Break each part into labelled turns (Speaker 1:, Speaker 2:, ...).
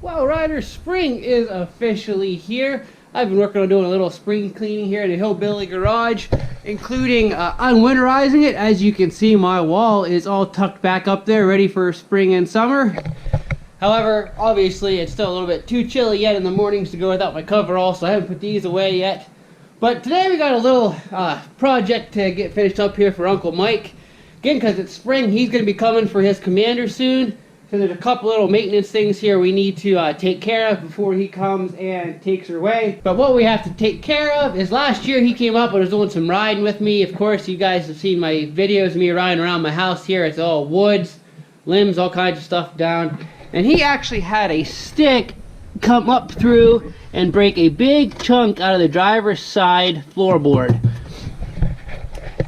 Speaker 1: Well, riders, spring is officially here. I've been working on doing a little spring cleaning here in the Hillbilly garage, including unwinterizing it. As you can see, my wall is all tucked back up there, ready for spring and summer. However, obviously, it's still a little bit too chilly yet in the mornings to go without my coverall, so I haven't put these away yet. But today we got a little project to get finished up here for Uncle Mike. Again, because it's spring, he's going to be coming for his Commander soon. So there's a couple little maintenance things here we need to take care of before he comes and takes her away. But what we have to take care of is last year he came up and was doing some riding with me. Of course, you guys have seen my videos of me riding around my house here. It's all woods, limbs, all kinds of stuff down. And he actually had a stick come up through and break a big chunk out of the driver's side floorboard.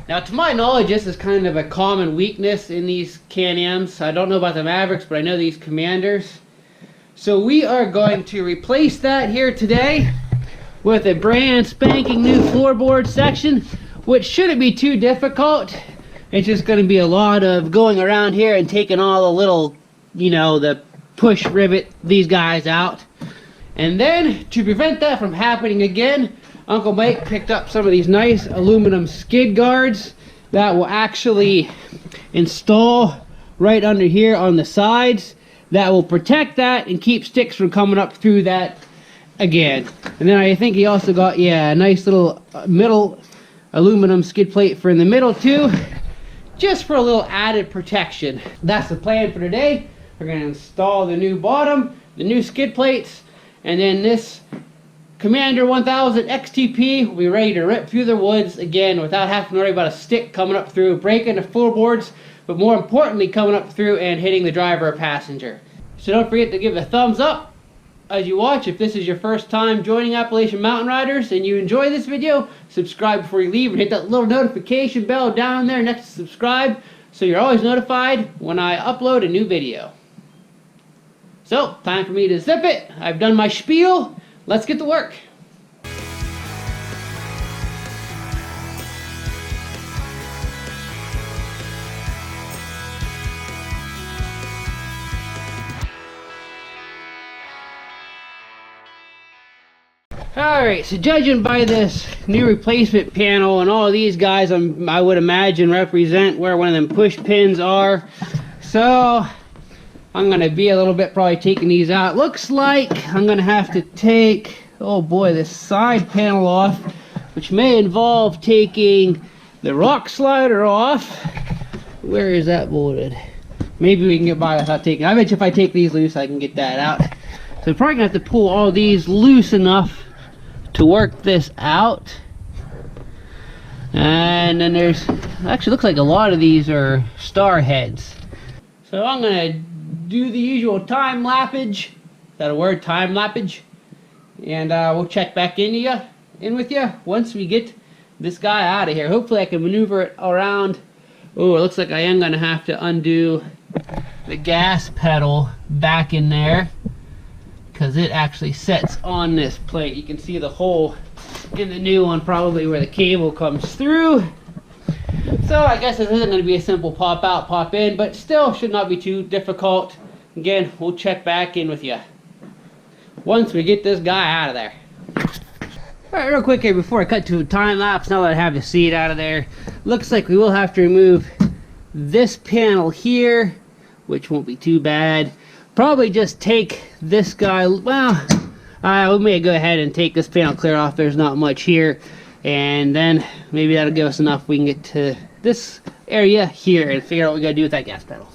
Speaker 1: Now, to my knowledge, this is kind of a common weakness in these Can-Ams. I don't know about the Mavericks, but I know these Commanders. So we are going to replace that here today with a brand spanking new floorboard section, which shouldn't be too difficult. It's just going to be a lot of going around here and taking all the little, you know, the push rivet these guys out. And then, to prevent that from happening again, Uncle Mike picked up some of these nice aluminum skid guards that will actually install right under here on the sides. That will protect that and keep sticks from coming up through that again. And then I think he also got, yeah, a nice little middle aluminum skid plate for in the middle too, just for a little added protection. That's the plan for today. We're going to install the new bottom, the new skid plates, and then this Commander 1000 XTP will be ready to rip through the woods again without having to worry about a stick coming up through, breaking the floorboards, but more importantly coming up through and hitting the driver or passenger. So don't forget to give a thumbs up as you watch. If this is your first time joining Appalachian Mountain Riders and you enjoy this video, subscribe before you leave and hit that little notification bell down there next to subscribe so you're always notified when I upload a new video. So, time for me to zip it. I've done my spiel. Let's get to work. Alright, so judging by this new replacement panel and all of these guys, I would imagine represent where one of them push pins are. So I'm going to be a little bit probably taking these out. Looks like I'm going to have to take, oh boy, this side panel off, which may involve taking the rock slider off. Where is that bolted? Maybe we can get by without taking, I bet you if I take these loose I can get that out. So I'm probably going to have to pull all these loose enough to work this out. And then there's, actually looks like a lot of these are star heads. So I'm going to do the usual time lappage. Is that a word? Time lappage. And we'll check back in with you once we get this guy out of here. Hopefully I can maneuver it around. Oh, it looks like I am going to have to undo the gas pedal back in there, because it actually sets on this plate. You can see the hole in the new one, probably where the cable comes through. So I guess this isn't going to be a simple pop out, pop in, but still should not be too difficult. Again, we'll check back in with you once we get this guy out of there. Alright, real quick here before I cut to a time lapse, now that I have the seat out of there, looks like we will have to remove this panel here, which won't be too bad. Probably just take this guy, well, we may go ahead and take this panel clear off. There's not much here. And then maybe that'll give us enough. We can get to this area here and figure out what we gotta do with that gas pedal.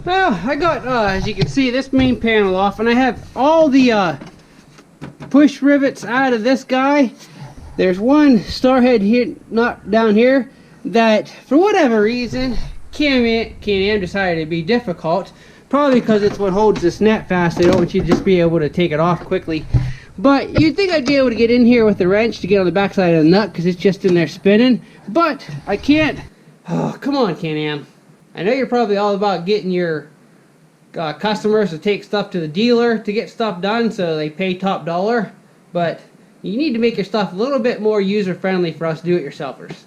Speaker 1: Well, I got, as you can see, this main panel off, and I have all the push rivets out of this guy. There's one star head here, not down here, that for whatever reason Can-Am decided to be difficult. Probably because it's what holds this net fast. They don't want you to just be able to take it off quickly. But you'd think I'd be able to get in here with the wrench to get on the backside of the nut because it's just in there spinning. But I can't. Oh, come on, Can-Am. I know you're probably all about getting your customers to take stuff to the dealer to get stuff done, so they pay top dollar. But you need to make your stuff a little bit more user-friendly for us do-it-yourselfers.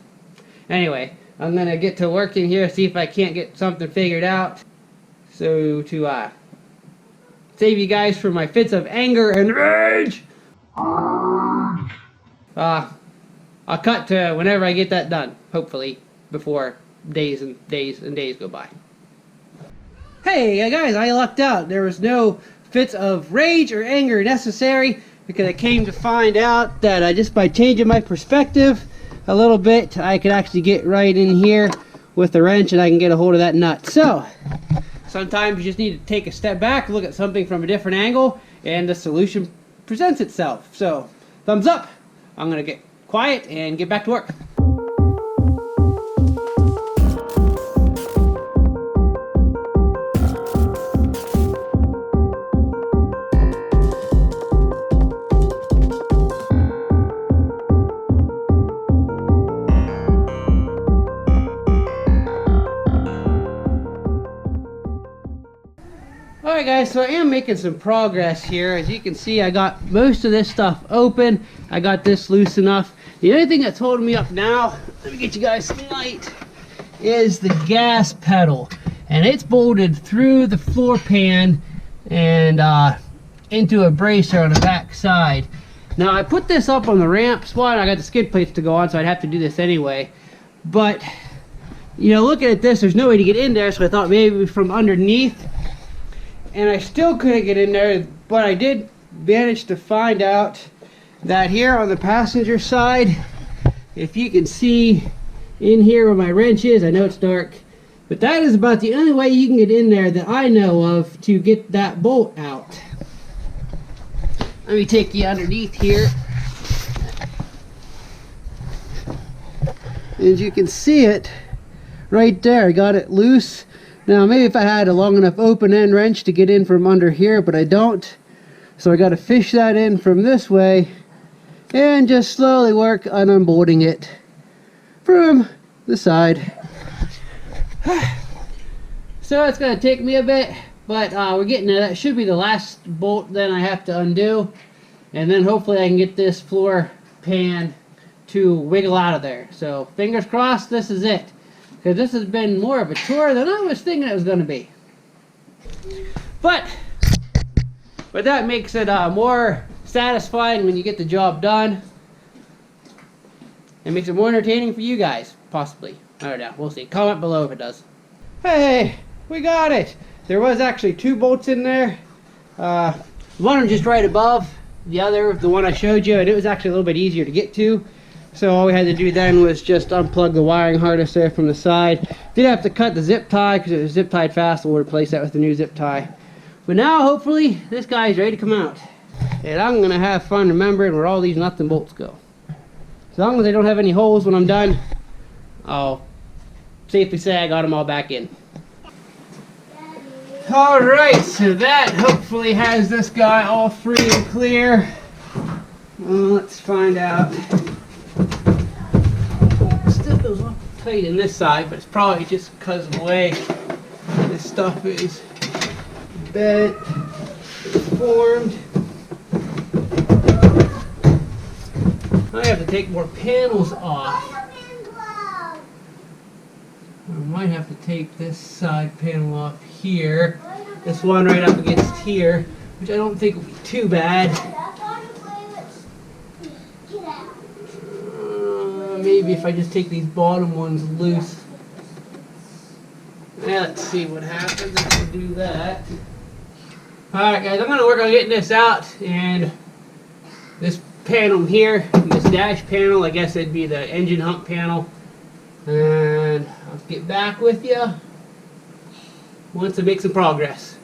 Speaker 1: Anyway, I'm going to get to work in here, see if I can't get something figured out. So to save you guys from my fits of anger and rage, I'll cut to whenever I get that done, hopefully before days and days and days go by. Hey guys, I lucked out. There was no fits of rage or anger necessary, because I came to find out that just by changing my perspective a little bit, I could actually get right in here with the wrench and I can get a hold of that nut. So sometimes you just need to take a step back, look at something from a different angle, and the solution presents itself. So thumbs up. I'm gonna get quiet and get back to work. Alright guys, so I am making some progress here. As you can see, I got most of this stuff open. I got this loose enough. The only thing that's holding me up now, let me get you guys some light, is the gas pedal. And it's bolted through the floor pan and into a bracer on the back side. Now I put this up on the ramps. One, I got the skid plates to go on, so I'd have to do this anyway. But, you know, looking at this, there's no way to get in there, so I thought maybe from underneath. And I still couldn't get in there, but I did manage to find out that here on the passenger side, if you can see in here where my wrench is, I know it's dark, but that is about the only way you can get in there that I know of to get that bolt out. Let me take you underneath here. As you can see it right there, I got it loose. Now maybe if I had a long enough open end wrench to get in from under here, but I don't. So I got to fish that in from this way and just slowly work on unbolting it from the side. So it's going to take me a bit, but we're getting there. That should be the last bolt then I have to undo. And then hopefully I can get this floor pan to wiggle out of there. So fingers crossed this is it. Because this has been more of a chore than I was thinking it was going to be. But that makes it more satisfying when you get the job done. It makes it more entertaining for you guys, possibly. I don't know, we'll see. Comment below if it does. Hey, we got it! There was actually two bolts in there. One just right above the other, the one I showed you, and it was actually a little bit easier to get to. So all we had to do then was just unplug the wiring harness there from the side. Did have to cut the zip tie because it was zip tied fast. We'll replace that with the new zip tie. But now hopefully this guy's ready to come out. And I'm going to have fun remembering where all these nuts and bolts go. As long as I don't have any holes when I'm done, I'll safely say I got them all back in. Alright, so that hopefully has this guy all free and clear. Well, let's find out. Still feels awful tight in this side, but it's probably just because of the way this stuff is bent, formed. I have to take more panels off. I might have to take this side panel off here. This one right up against here, which I don't think will be too bad. Maybe if I just take these bottom ones loose. Now let's see what happens if I do that. Alright guys, I'm going to work on getting this out, and this panel here, this dash panel, I guess it'd be the engine hump panel, and I'll get back with you once I make some progress.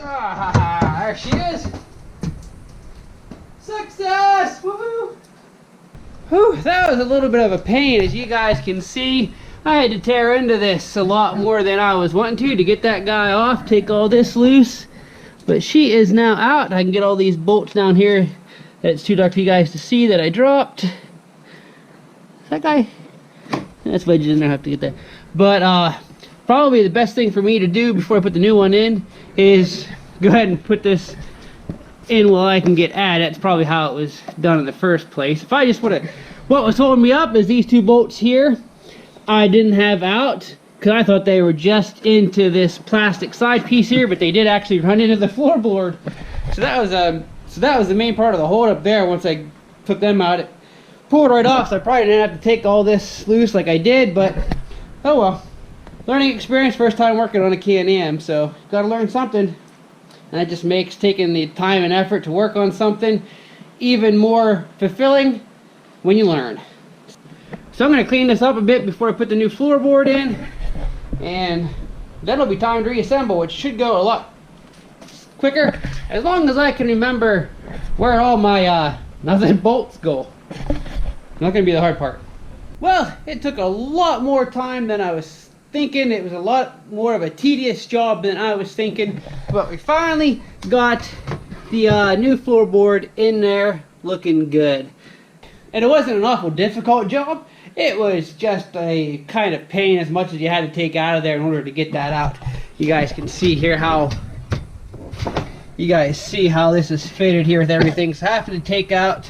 Speaker 1: Ah, there she is. Success! Woohoo! Whew, that was a little bit of a pain. As you guys can see, I had to tear into this a lot more than I was wanting to get that guy off, take all this loose. But she is now out. I can get all these bolts down here that it's too dark for you guys to see that I dropped. Is that guy? That's wedges in there, I have to get that. But probably the best thing for me to do before I put the new one in is go ahead and put this in while I can get at it. That's probably how it was done in the first place. If I just would have, what was holding me up is these two bolts here. I didn't have out because I thought they were just into this plastic side piece here, but they did actually run into the floorboard. So that was the main part of the hold up there. Once I took them out, it pulled right off. So I probably didn't have to take all this loose like I did, but oh well. Learning experience, first time working on a Can-Am, so gotta learn something. And that just makes taking the time and effort to work on something even more fulfilling when you learn. So I'm going to clean this up a bit before I put the new floorboard in, and that'll be time to reassemble, which should go a lot quicker as long as I can remember where all my nothing bolts go. Not going to be the hard part. Well, it took a lot more time than I was thinking. It was a lot more of a tedious job than I was thinking, but we finally got the new floorboard in there looking good. And it wasn't an awful difficult job. It was just a kind of pain as much as you had to take out of there in order to get that out. You guys can see here how this is fitted here with everything. So I have to take out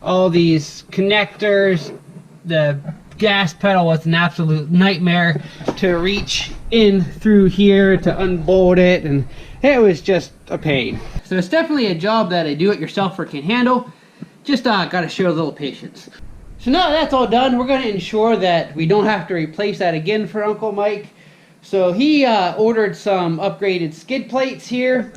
Speaker 1: all these connectors. The gas pedal was an absolute nightmare to reach in through here to unbolt it, and it was just a pain. So it's definitely a job that a do-it-yourselfer can handle. Just gotta show a little patience. So now that's all done, we're gonna ensure that we don't have to replace that again for Uncle Mike. So he ordered some upgraded skid plates here.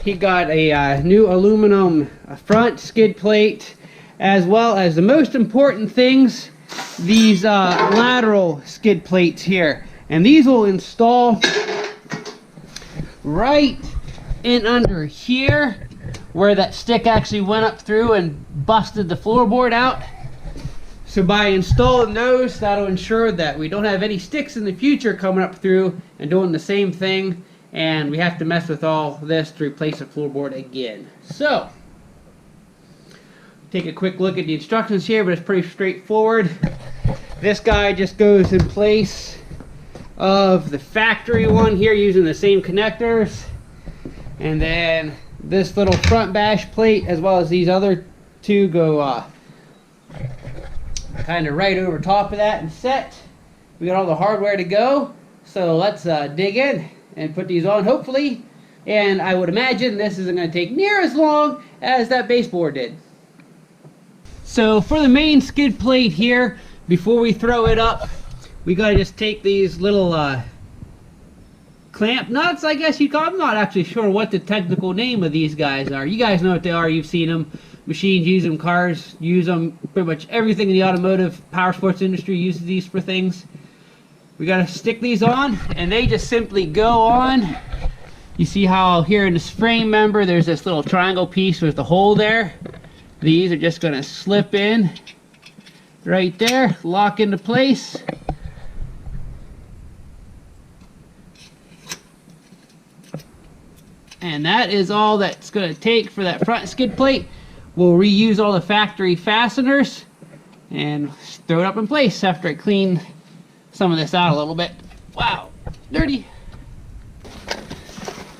Speaker 1: He got a new aluminum front skid plate, as well as the most important things, these lateral skid plates here. And these will install right in under here where that stick actually went up through and busted the floorboard out. So by installing those, that'll ensure that we don't have any sticks in the future coming up through and doing the same thing, and we have to mess with all this to replace the floorboard again. So take a quick look at the instructions here, but it's pretty straightforward. This guy just goes in place of the factory one here using the same connectors, and then this little front bash plate as well as these other two go kind of right over top of that and set. We got all the hardware to go, so let's dig in and put these on hopefully, and I would imagine this isn't going to take near as long as that baseboard did. So for the main skid plate here, before we throw it up, we got to just take these little clamp nuts, I guess you call them. I'm not actually sure what the technical name of these guys are. You guys know what they are, you've seen them. Machines use them, cars use them, pretty much everything in the automotive power sports industry uses these for things. We got to stick these on, and they just simply go on. You see how here in this frame member there's this little triangle piece with the hole there. These are just going to slip in right there, lock into place. And that is all that's going to take for that front skid plate. We'll reuse all the factory fasteners and throw it up in place after I clean some of this out a little bit. Wow, dirty.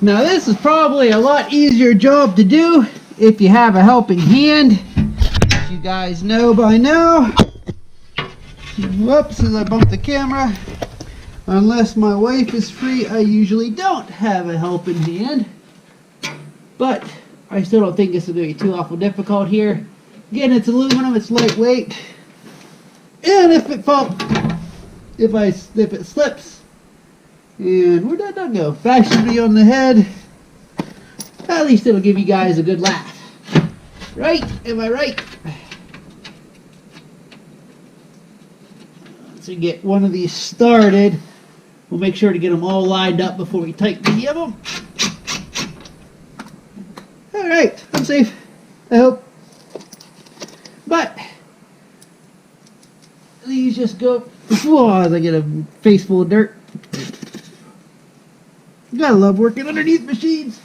Speaker 1: Now this is probably a lot easier job to do if you have a helping hand. As you guys know by now. Whoops, as I bumped the camera. Unless my wife is free, I usually don't have a helping hand. But I still don't think this is going to be too awful difficult here. Again, it's aluminum, it's lightweight. And if it falls, if it slips, and where'd that dog go? Bashes me on the head, at least it'll give you guys a good laugh. Right? Am I right? So get one of these started. We'll make sure to get them all lined up before we tighten any of them. Alright, I'm safe, I hope. But these just go, whoa, as I get a face full of dirt. Gotta love working underneath machines.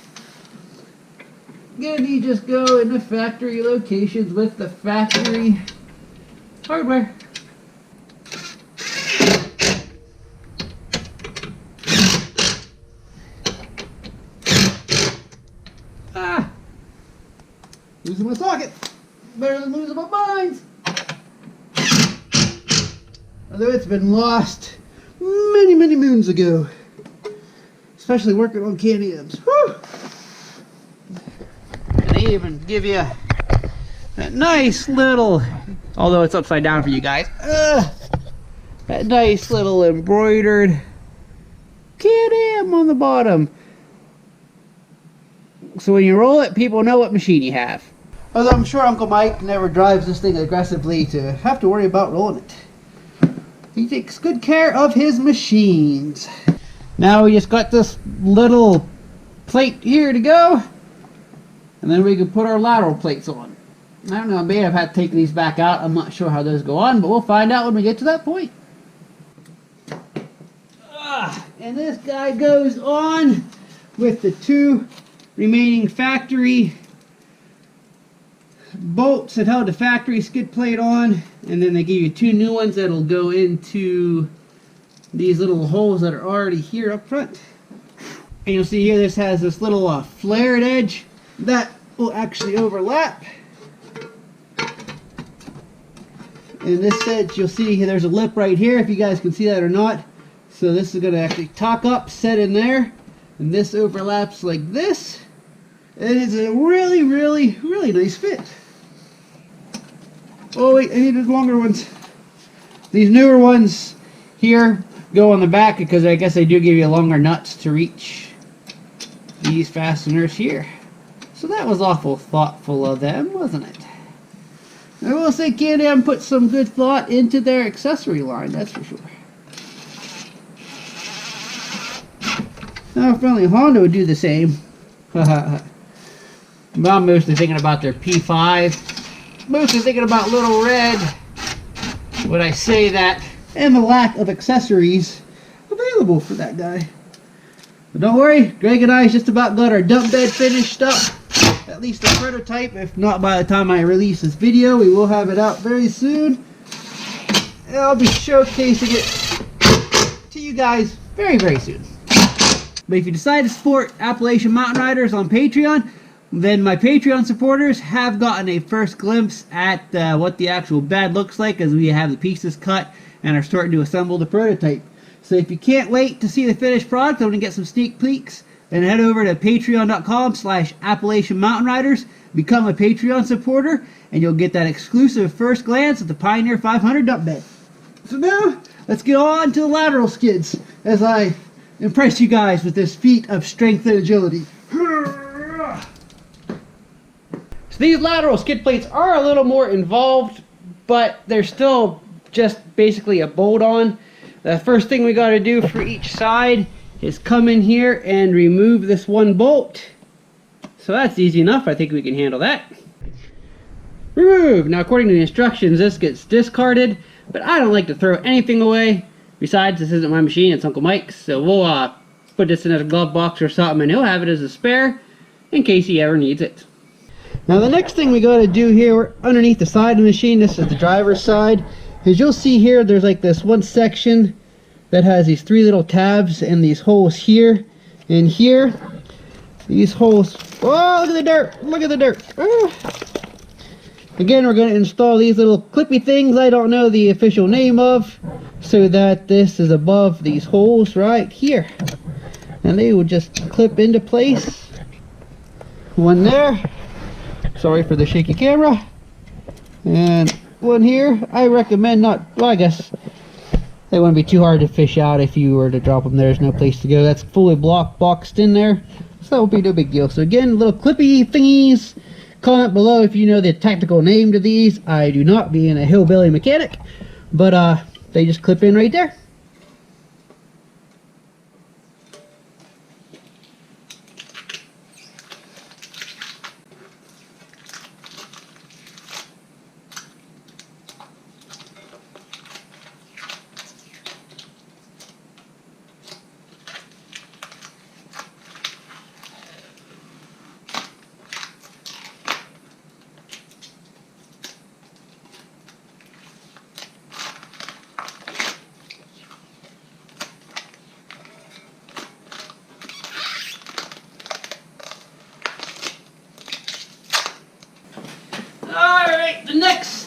Speaker 1: Again, these just go in the factory locations with the factory hardware. Losing my socket. Better than losing my binds. Although it's been lost many, many moons ago. Especially working on can-ams. And they even give you that nice little, although it's upside down for you guys, that nice little embroidered can-am on the bottom. So when you roll it, people know what machine you have. Although I'm sure Uncle Mike never drives this thing aggressively to have to worry about rolling it. He takes good care of his machines. Now we just got this little plate here to go. And then we can put our lateral plates on. I don't know, I may have had to take these back out. I'm not sure how those go on, but we'll find out when we get to that point. And this guy goes on with the 2 remaining factory bolts that held the factory skid plate on, and then they give you 2 new ones that'll go into these little holes that are already here up front. And you'll see here this has this little flared edge that will actually overlap. And this edge, you'll see there's a lip right here, if you guys can see that or not. So this is going to actually tack up, set in there, and this overlaps like this. And it's a really, really, really nice fit. Oh wait, I needed longer ones. These newer ones here go on the back because I guess they do give you longer nuts to reach these fasteners here. So that was awful thoughtful of them, wasn't it? I will say Can-Am put some good thought into their accessory line, that's for sure. Now if only Honda would do the same. But I'm mostly thinking about their P5. Mostly thinking about Little Red when I say that. And the lack of accessories available for that guy. But don't worry, Greg and I just about got our dump bed finished up. At least a prototype, if not by the time I release this video. We will have it out very soon. And I'll be showcasing it to you guys very, very soon. But if you decide to support Appalachian Mountain Riders on Patreon, then my Patreon supporters have gotten a first glimpse at what the actual bed looks like as we have the pieces cut and are starting to assemble the prototype. So if you can't wait to see the finished product, I'm going to get some sneak peeks, then head over to patreon.com/Appalachian Mountain Riders, become a Patreon supporter, and you'll get that exclusive first glance at the Pioneer 500 dump bed. So now, let's get on to the lateral skids as I impress you guys with this feat of strength and agility. So these lateral skid plates are a little more involved, but they're still just basically a bolt on. The first thing we got to do for each side is come in here and remove this one bolt. So that's easy enough. I think we can handle that. Remove. Now according to the instructions, this gets discarded, but I don't like to throw anything away. Besides, this isn't my machine, it's Uncle Mike's, so we'll put this in a glove box or something, and he'll have it as a spare in case he ever needs it. Now the next thing we got to do here, we're underneath the side of the machine, this is the driver's side, is you'll see here there's like this one section that has these 3 little tabs and these holes here and here. These holes, oh look at the dirt, look at the dirt. Again, we're going to install these little clippy things I don't know the official name of, so that this is above these holes right here. And they will just clip into place. One there. Sorry for the shaky camera. And one here. I recommend not, well I guess they wouldn't be too hard to fish out if you were to drop them. There's no place to go. That's fully boxed in there. So that will be no big deal. So again, little clippy thingies. Comment below if you know the technical name to these. I do not, being a hillbilly mechanic. But they just clip in right there.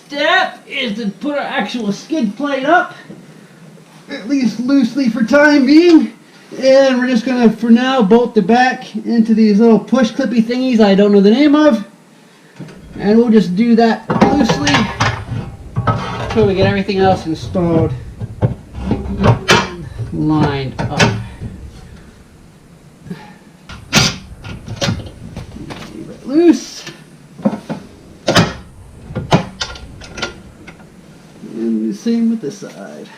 Speaker 1: step is to put our actual skid plate up, at least loosely for time being. And we're just going to, for now, bolt the back into these little push clippy thingies I don't know the name of. And we'll just do that loosely until we get everything else installed and lined up. Leave it loose. And the same with this side.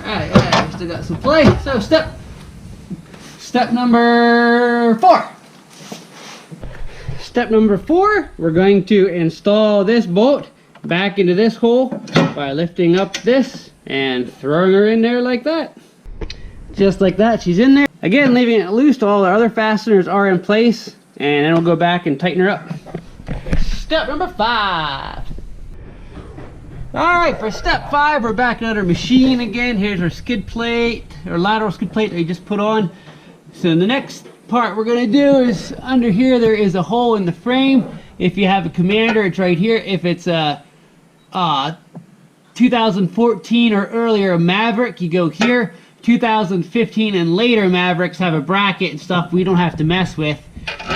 Speaker 1: Alright, we still got some play. So step number 4. Step number 4, we're going to install this bolt back into this hole by lifting up this and throwing her in there like that. Just like that, she's in there. Again, leaving it loose, all our other fasteners are in place, and then we'll go back and tighten her up. Step number 5. Alright, for step 5, we're back at our machine again. Here's our skid plate, or lateral skid plate that we just put on. So the next part we're going to do is, under here there is a hole in the frame. If you have a Commander, it's right here. If it's a 2014 or earlier Maverick, you go here. 2015 and later Mavericks have a bracket and stuff we don't have to mess with.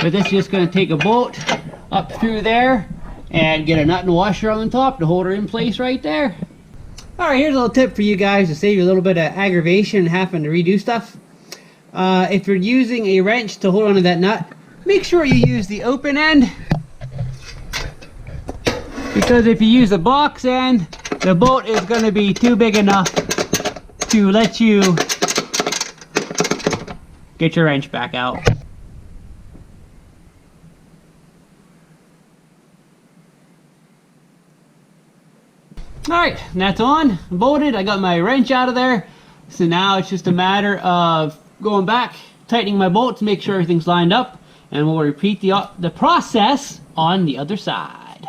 Speaker 1: But this is just going to take a bolt up through there and get a nut and washer on the top to hold her in place right there. Alright, here's a little tip for you guys to save you a little bit of aggravation and having to redo stuff. If you're using a wrench to hold onto that nut, make sure you use the open end. Because if you use the box end, the bolt is going to be too big enough to let you get your wrench back out. Alright, that's on, bolted. I got my wrench out of there. So now it's just a matter of going back, tightening my bolt to make sure everything's lined up, and we'll repeat the process on the other side.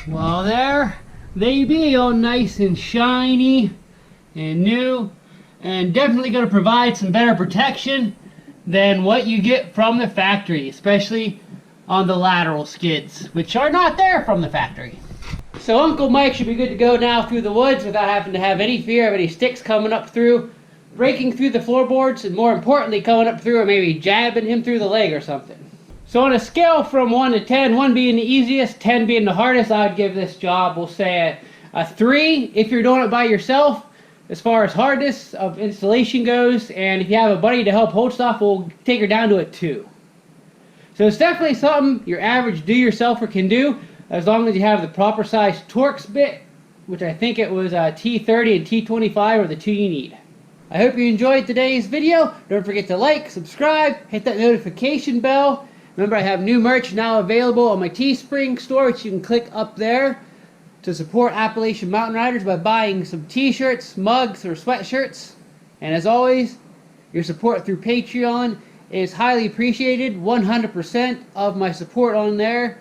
Speaker 1: Well, there they be, all nice and shiny and new, and definitely going to provide some better protection than what you get from the factory, especially on the lateral skids, which are not there from the factory. So Uncle Mike should be good to go now through the woods without having to have any fear of any sticks coming up through, breaking through the floorboards, and more importantly coming up through or maybe jabbing him through the leg or something. So on a scale from 1 to 10, 1 being the easiest, 10 being the hardest, I would give this job, we'll say a 3 if you're doing it by yourself as far as hardness of installation goes, and if you have a buddy to help hold stuff, we'll take her down to a 2. So it's definitely something your average do-yourselfer can do, as long as you have the proper size Torx bit, which I think it was T30 and T25 are the 2 you need. I hope you enjoyed today's video. Don't forget to like, subscribe, hit that notification bell. Remember, I have new merch now available on my Teespring store, which you can click up there to support Appalachian Mountain Riders by buying some t-shirts, mugs, or sweatshirts. And as always, your support through Patreon is highly appreciated. 100% of my support on there,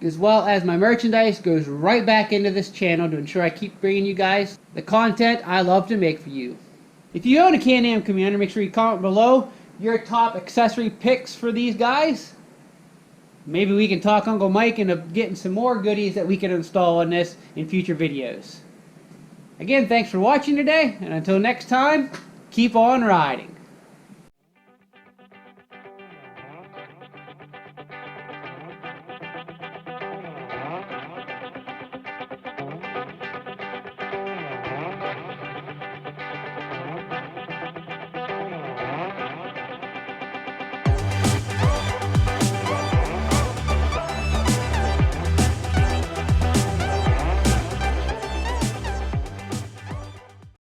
Speaker 1: as well as my merchandise, goes right back into this channel to ensure I keep bringing you guys the content I love to make for you. If you own a Can-Am Commander, make sure you comment below your top accessory picks for these guys. Maybe we can talk Uncle Mike into getting some more goodies that we can install on this in future videos. Again, thanks for watching today, and until next time, keep on riding.